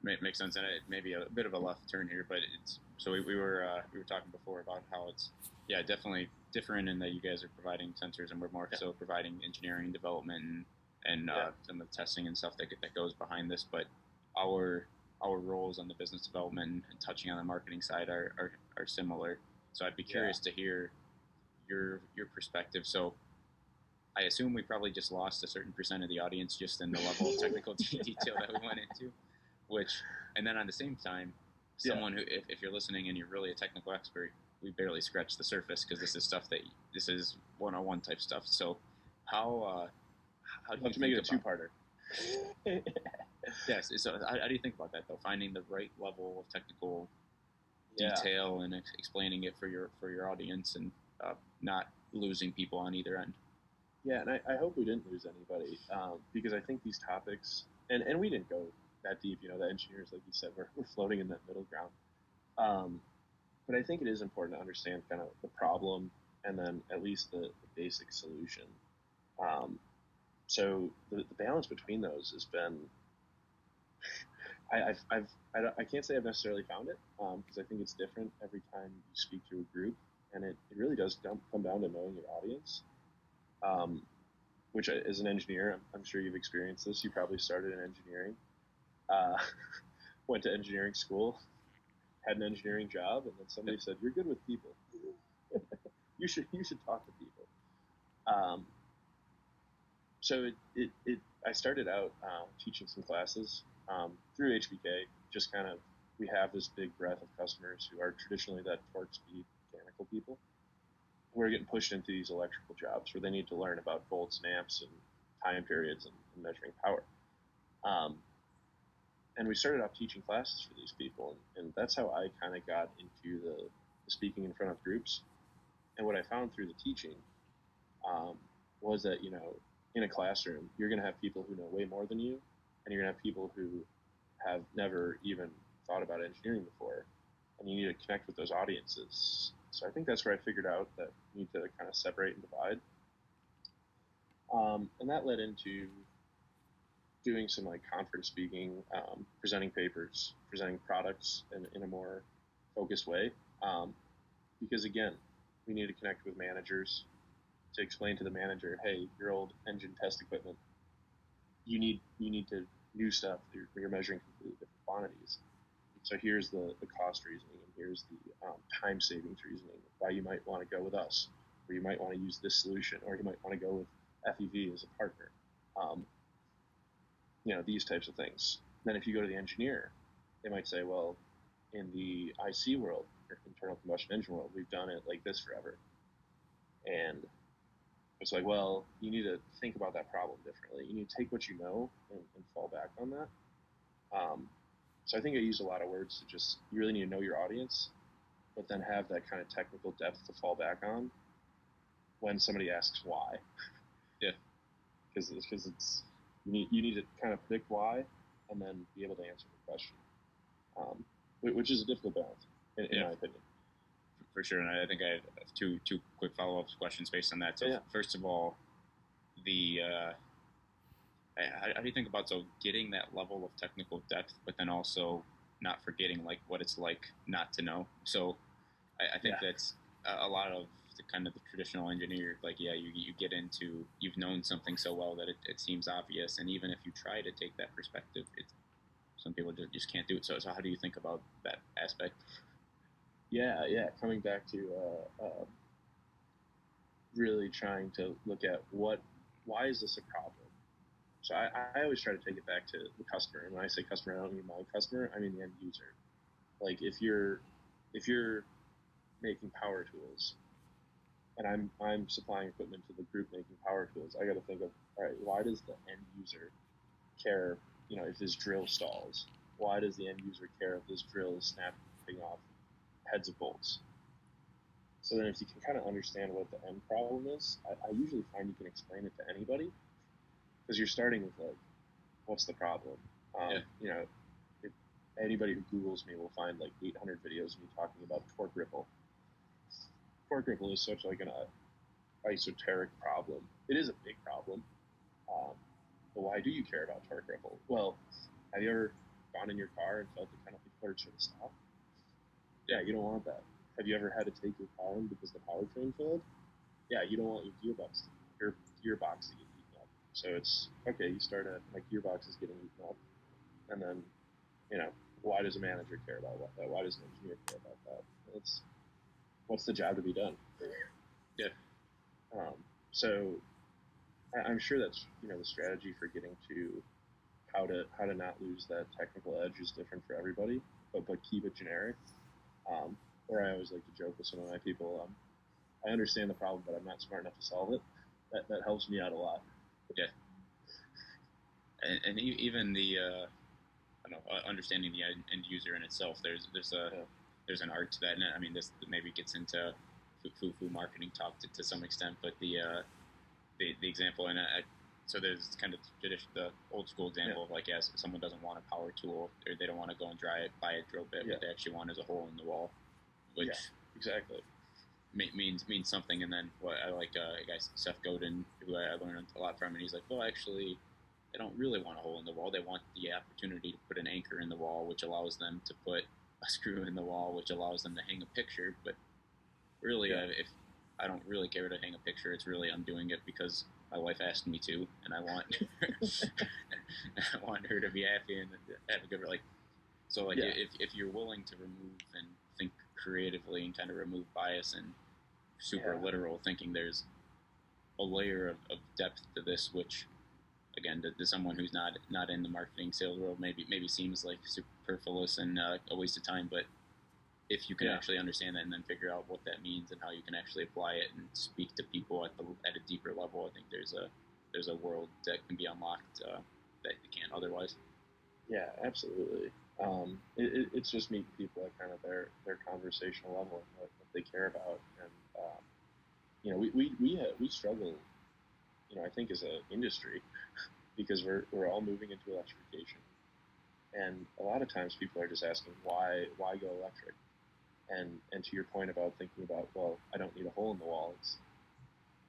Makes sense, and it may be a bit of a left turn here, but it's so we were talking before about how it's definitely different in that you guys are providing sensors and we're more so providing engineering development and some of the testing and stuff that goes behind this, but our roles on the business development and touching on the marketing side are similar. So I'd be curious to hear your perspective. So I assume we probably just lost a certain percent of the audience just in the level of technical detail that we went into. And then on the same time, someone who, if you're listening and you're really a technical expert, we barely scratched the surface because this is 101 type stuff. So how do you make it a two-parter? Yes. So how do you think about that though? Finding the right level of technical detail and explaining it for your audience and not losing people on either end. Yeah, and I hope we didn't lose anybody because I think these topics, and we didn't go that deep, the engineers, like you said, we're floating in that middle ground. But I think it is important to understand kind of the problem and then at least the basic solution. So the balance between those has been, I can't say I've necessarily found it because I think it's different every time you speak to a group, and it really does come down to knowing your audience. Which as an engineer, I'm sure you've experienced this. You probably started in engineering, went to engineering school, had an engineering job, and then somebody said, "You're good with people. you should talk to people." So I started out teaching some classes through HBK. Just kind of, we have this big breadth of customers who are traditionally that torque speed mechanical people. We're getting pushed into these electrical jobs where they need to learn about volts and amps and time periods and measuring power. And we started off teaching classes for these people, and that's how I kind of got into the speaking in front of groups. And what I found through the teaching was that, in a classroom, you're going to have people who know way more than you, and you're going to have people who have never even thought about engineering before, and you need to connect with those audiences. So I think that's where I figured out that you need to kind of separate and divide. And that led into doing some like conference speaking, presenting papers, presenting products in a more focused way. Because again, we need to connect with managers to explain to the manager, hey, your old engine test equipment, you need to new stuff. You're measuring completely different quantities. So here's the cost reasoning, and here's the time savings reasoning, why you might want to go with us, or you might want to use this solution, or you might want to go with FEV as a partner. These types of things. Then if you go to the engineer, they might say, well, in the IC world, or internal combustion engine world, we've done it like this forever. And it's like, well, you need to think about that problem differently. You need to take what you know and fall back on that. So I think I use a lot of words to just, you really need to know your audience, but then have that kind of technical depth to fall back on when somebody asks why. Yeah. Because it's, you need to kind of predict why and then be able to answer the question, which is a difficult balance, in my opinion. For sure, and I think I have two quick follow-up questions based on that. So first of all, how do you think about getting that level of technical depth, but then also not forgetting like what it's like not to know? So I think that's a lot of the kind of the traditional engineer. Like you get into, you've known something so well that it seems obvious, and even if you try to take that perspective, some people just can't do it. So how do you think about that aspect? Yeah. Coming back to really trying to look at why is this a problem? So I always try to take it back to the customer. And when I say customer, I don't mean my customer, I mean the end user. Like if you're making power tools and I'm supplying equipment to the group making power tools, I got to think of, all right, why does the end user care, if this drill stalls? Why does the end user care if this drill is snapping off heads of bolts? So then if you can kind of understand what the end problem is, I usually find you can explain it to anybody, because you're starting with like, what's the problem? Anybody who Googles me will find like 800 videos of me talking about torque ripple. Torque ripple is such like an esoteric problem. It is a big problem. But why do you care about torque ripple? Well, have you ever gone in your car and felt it kind of before it should have stopped? Yeah, you don't want that. Have you ever had to take your car in because the powertrain failed? Yeah, you don't want your gearbox to get eaten up. So it's okay. You start at like gearbox is getting eaten up, and then why does a manager care about that? Why does an engineer care about that? It's what's the job to be done? Yeah. So I'm sure that's the strategy for getting to how to not lose that technical edge is different for everybody, but keep it generic. Or I always like to joke with some of my people. I understand the problem, but I'm not smart enough to solve it. That helps me out a lot. Yeah. And even the understanding the end user in itself. There's an art to that, and I mean this maybe gets into foo marketing talk to some extent, but the example, and so there's kind of the old school example of like, yes, someone doesn't want a power tool, or they don't want to go and buy a drill bit. What they actually want is a hole in the wall, which exactly means something. And then what I like a guy Seth Godin, who I learned a lot from, and he's like, well, actually, they don't really want a hole in the wall. They want the opportunity to put an anchor in the wall, which allows them to put a screw in the wall, which allows them to hang a picture. But really, if I don't really care to hang a picture, it's really I'm doing it because my wife asked me to, and I want I want her to be happy and have a good So if you're willing to remove and think creatively and kind of remove bias and super literal thinking, there's a layer of depth to this, which again to someone who's not in the marketing sales world maybe seems like superfluous and a waste of time, but if you can actually understand that and then figure out what that means and how you can actually apply it and speak to people at a deeper level, I think there's a world that can be unlocked that you can't otherwise. Yeah, absolutely. It's just meeting people at kind of their conversational level and what they care about, and we struggle, I think as an industry because we're all moving into electrification, and a lot of times people are just asking why go electric. And to your point about thinking about, well, I don't need a hole in the wall.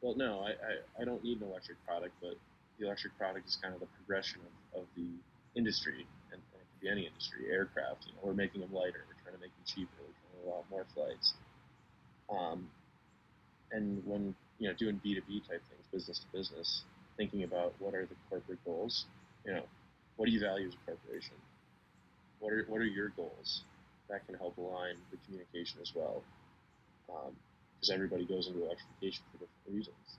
Well, no, I don't need an electric product, but the electric product is kind of the progression of the industry, and it can be any industry. Aircraft, we're making them lighter, we're trying to make them cheaper, we're trying to allow more flights. And when doing B2B type things, business to business, thinking about what are the corporate goals, what do you value as a corporation? What are your goals? That can help align the communication as well, because everybody goes into electrification for different reasons.